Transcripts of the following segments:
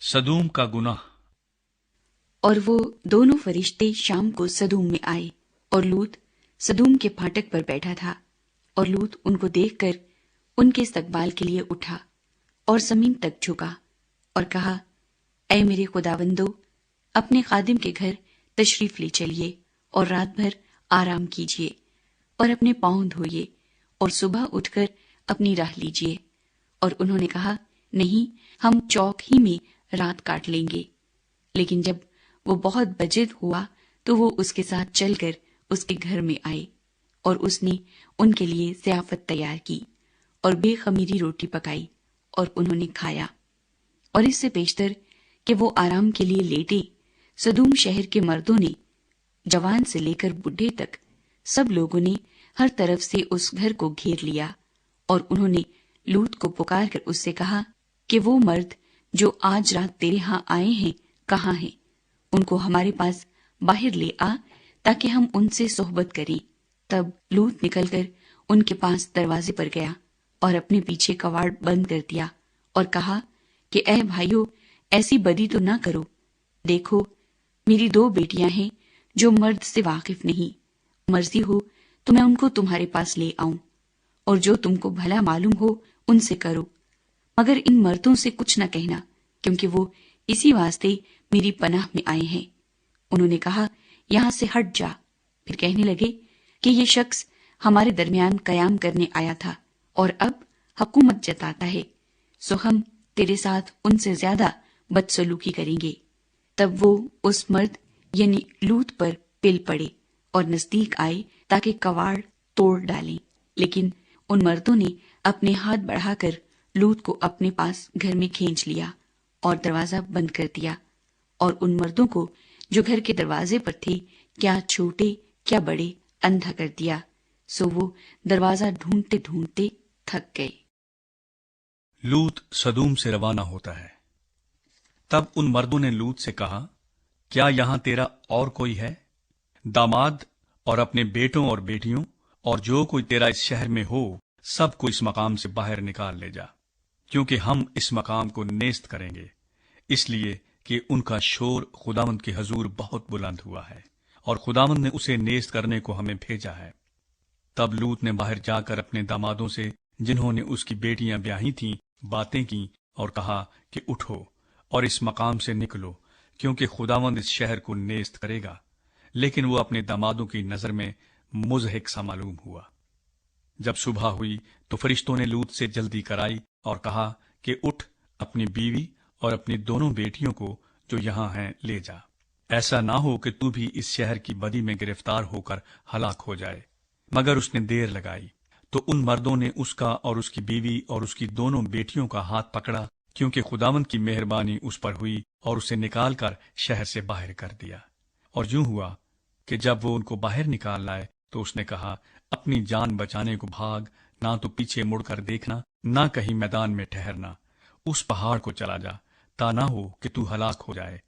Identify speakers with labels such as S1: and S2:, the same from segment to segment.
S1: सदूम का गुनाह।
S2: और वो दोनों फरिश्ते शाम को सदूम में आए, और लूत सदूम के फाटक पर बैठा था। और लूत उनको देखकर उनके इस्तकबाल के लिए उठा और जमीन तक झुका और कहा, ऐ मेरे खुदावंदो, अपने खादिम के घर तशरीफ ले चलिए और रात भर आराम कीजिए और अपने पांव धोइए और सुबह उठकर अपनी राह लीजिए। और उन्होंने कहा, नहीं, हम चौक ही में रात काट लेंगे। लेकिन जब वो बहुत बजिद हुआ तो वो उसके साथ चलकर उसके घर में आए, और उसने उनके लिए ज़ियाफत तैयार की और बेखमीरी रोटी पकाई और उन्होंने खाया। और इससे पेशतर कि वो आराम के लिए लेटे, सदूम शहर के मर्दों ने, जवान से लेकर बुढ़े तक, सब लोगों ने हर तरफ से उस घर को घेर लिया। और उन्होंने लूत को पुकार कर उससे कहा कि वो मर्द जो आज रात तेरे यहाँ आए हैं कहाँ हैं? उनको हमारे पास बाहर ले आ, ताकि हम उनसे सोहबत करें। तब लूत निकलकर उनके पास दरवाजे पर गया और अपने पीछे कवाड़ बंद कर दिया और कहा कि ऐ भाइयों, ऐसी बदी तो ना करो। देखो, मेरी 2 बेटियां हैं जो मर्द से वाकिफ नहीं। मर्जी हो तो मैं उनको तुम्हारे पास ले आऊं, और जो तुमको भला मालूम हो उनसे करो, मगर इन मर्दों से कुछ न कहना, क्योंकि वो इसी वास्ते मेरी पनाह में आए हैं। उन्होंने कहा, यहाँ से हट जा। फिर कहने लगे कि ये शख्स हमारे दरमियान कयाम करने आया था और अब हुकूमत जताता है, सो हम तेरे साथ उनसे ज्यादा बदसलूकी करेंगे। तब वो उस मर्द यानी लूत पर पिल पड़े और नजदीक आए ताकि कवाड़ तोड़ डालें। लेकिन उन मर्दों ने अपने हाथ बढ़ाकर लूत को अपने पास घर में खींच लिया और दरवाजा बंद कर दिया। और उन मर्दों को जो घर के दरवाजे पर थे, क्या छोटे क्या बड़े, अंधा कर दिया। सो वो दरवाजा ढूंढते ढूंढते थक गए।
S1: लूत सदूम से रवाना होता है। तब उन मर्दों ने लूत से कहा, क्या यहां तेरा और कोई है? दामाद और अपने बेटों और बेटियों और जो कोई तेरा इस शहर में हो, सबको इस मकाम से बाहर निकाल ले जा, क्योंकि हम इस मकाम को नेस्त करेंगे, इसलिए कि उनका शोर खुदावंद के हजूर बहुत बुलंद हुआ है और खुदावंद ने उसे नेस्त करने को हमें भेजा है। तब लूत ने बाहर जाकर अपने दामादों से, जिन्होंने उसकी बेटियां ब्याही थीं, बातें की और कहा कि उठो और इस मकाम से निकलो, क्योंकि खुदावंद इस शहर को नेस्त करेगा। लेकिन वो अपने दामादों की नजर में मुजहिक सा मालूम हुआ। जब सुबह हुई तो फरिश्तों ने लूत से जल्दी कराई और कहा कि उठ, अपनी बीवी और अपनी दोनों बेटियों को जो यहां हैं ले जा। ऐसा ना हो कि तू भी इस शहर की बदी में गिरफ्तार होकर हलाक हो जाए। मगर उसने देर लगाई तो उन मर्दों ने उसका और उसकी बीवी और उसकी दोनों बेटियों का हाथ पकड़ा, क्योंकि खुदावंद की मेहरबानी उस पर हुई और उसे निकालकर शहर से बाहर कर दिया। और यूं हुआ कि जब वो उनको बाहर निकाल लाए तो उसने कहा, अपनी जान बचाने को भाग, ना तो पीछे मुड़कर देखना, ना कहीं मैदान में ठहरना। उस पहाड़ को चला जा, ता ना हो कि तू हलाक हो जाए।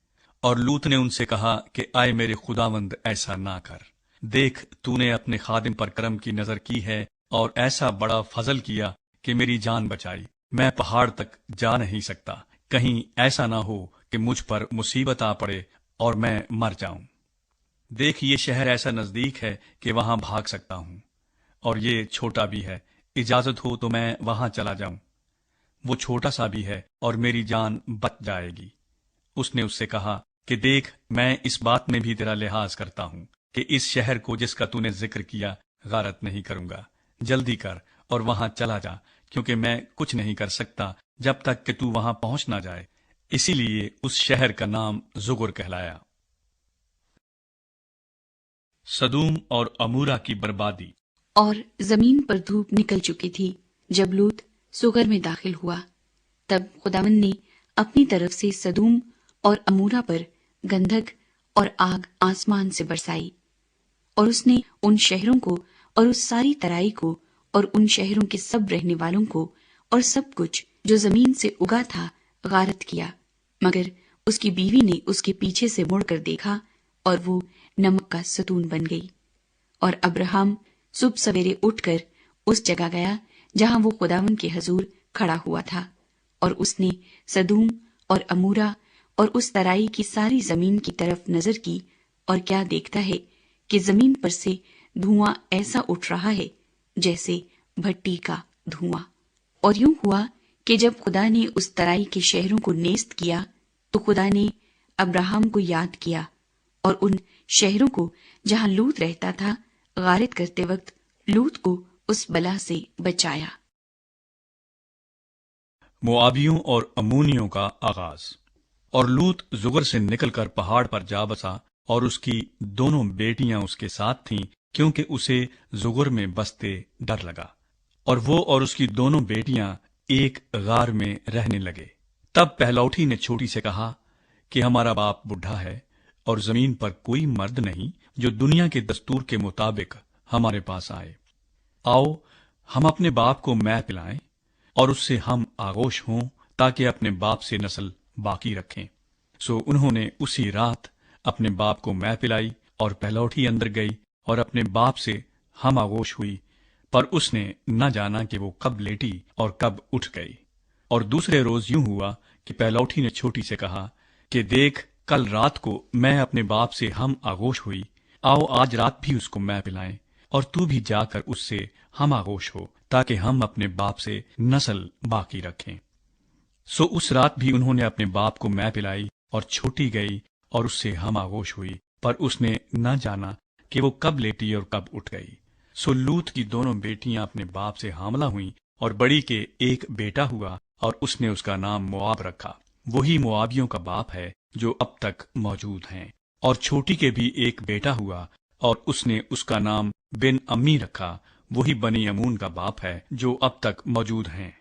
S1: और लूत ने उनसे कहा कि आए मेरे खुदावंद, ऐसा ना कर। देख, तूने अपने खादिम पर करम की नजर की है और ऐसा बड़ा फजल किया कि मेरी जान बचाई। मैं पहाड़ तक जा नहीं सकता, कहीं ऐसा ना हो कि मुझ पर मुसीबत आ पड़े और मैं मर जाऊं। देख, ये शहर ऐसा नजदीक है कि वहां भाग सकता हूं, और ये छोटा भी है। इजाजत हो तो मैं वहां चला जाऊं। वो छोटा सा भी है और मेरी जान बच जाएगी। उसने उससे कहा कि देख, मैं इस बात में भी तेरा लिहाज करता हूं कि इस शहर को जिसका तूने जिक्र किया गारत नहीं करूंगा। जल्दी कर और वहां चला जा, क्योंकि मैं कुछ नहीं कर सकता जब तक कि तू वहां पहुंच ना जाए। इसीलिए उस शहर का नाम जुगर कहलाया। सदूम और अमूरा की बर्बादी।
S2: और जमीन पर धूप निकल चुकी थी जब लूत सुगर में दाखिल हुआ। तब खुदावंद ने अपनी तरफ से सदूम और अमूरा पर गंधक और आग आसमान से बरसाई, और उसने उन शहरों को और उस सारी तराई को और उन शहरों के सब रहने वालों को और सब कुछ जो जमीन से उगा था गारत किया। मगर उसकी बीवी ने उसके पीछे से मुड़कर देखा और वो नमक का सतून बन गई। और अब्राहम सुबह सवेरे उठकर उस जगह गया जहां वो खुदावंद के हजूर खड़ा हुआ था, और उसने सदूम और अमूरा اور اس ترائی کی ساری زمین کی طرف نظر کی، اور کیا دیکھتا ہے کہ زمین پر سے دھواں ایسا اٹھ رہا ہے جیسے بھٹی کا دھواں۔ اور یوں ہوا کہ جب خدا نے اس ترائی کے شہروں کو نیست کیا تو خدا نے ابراہم کو یاد کیا اور ان شہروں کو جہاں لوط رہتا تھا غارت کرتے وقت لوط کو اس بلا سے بچایا۔
S1: موآبیوں اور امونیوں کا آغاز۔ اور لوط زگر سے نکل کر پہاڑ پر جا بسا، اور اس کی دونوں بیٹیاں اس کے ساتھ تھیں، کیونکہ اسے زگر میں بستے ڈر لگا، اور وہ اور اس کی دونوں بیٹیاں ایک غار میں رہنے لگے۔ تب پہلوٹھی نے چھوٹی سے کہا کہ ہمارا باپ بڈھا ہے، اور زمین پر کوئی مرد نہیں جو دنیا کے دستور کے مطابق ہمارے پاس آئے۔ آؤ ہم اپنے باپ کو مے پلائیں اور اس سے ہم آغوش ہوں، تاکہ اپنے باپ سے نسل باقی رکھیں۔ سو انہوں نے اسی رات اپنے باپ کو مے پلائی، اور پہلوٹھی اندر گئی اور اپنے باپ سے ہم آغوش ہوئی، پر اس نے نہ جانا کہ وہ کب لیٹی اور کب اٹھ گئی۔ اور دوسرے روز یوں ہوا کہ پہلوٹھی نے چھوٹی سے کہا کہ دیکھ، کل رات کو میں اپنے باپ سے ہم آغوش ہوئی، آؤ آج رات بھی اس کو مے پلائیں، اور تو بھی جا کر اس سے ہم آغوش ہو، تاکہ ہم اپنے باپ سے نسل باقی رکھیں۔ سو اس رات بھی انہوں نے اپنے باپ کو مے پلائی، اور چھوٹی گئی اور اس سے ہم آغوش ہوئی، پر اس نے نہ جانا کہ وہ کب لیٹی اور کب اٹھ گئی۔ سو لوط کی دونوں بیٹیاں اپنے باپ سے حاملہ ہوئیں، اور بڑی کے ایک بیٹا ہوا، اور اس نے اس کا نام موآب رکھا، وہی موآبیوں کا باپ ہے جو اب تک موجود ہیں۔ اور چھوٹی کے بھی ایک بیٹا ہوا، اور اس نے اس کا نام بن امی رکھا، وہی بنی امون کا باپ ہے جو اب تک موجود ہیں۔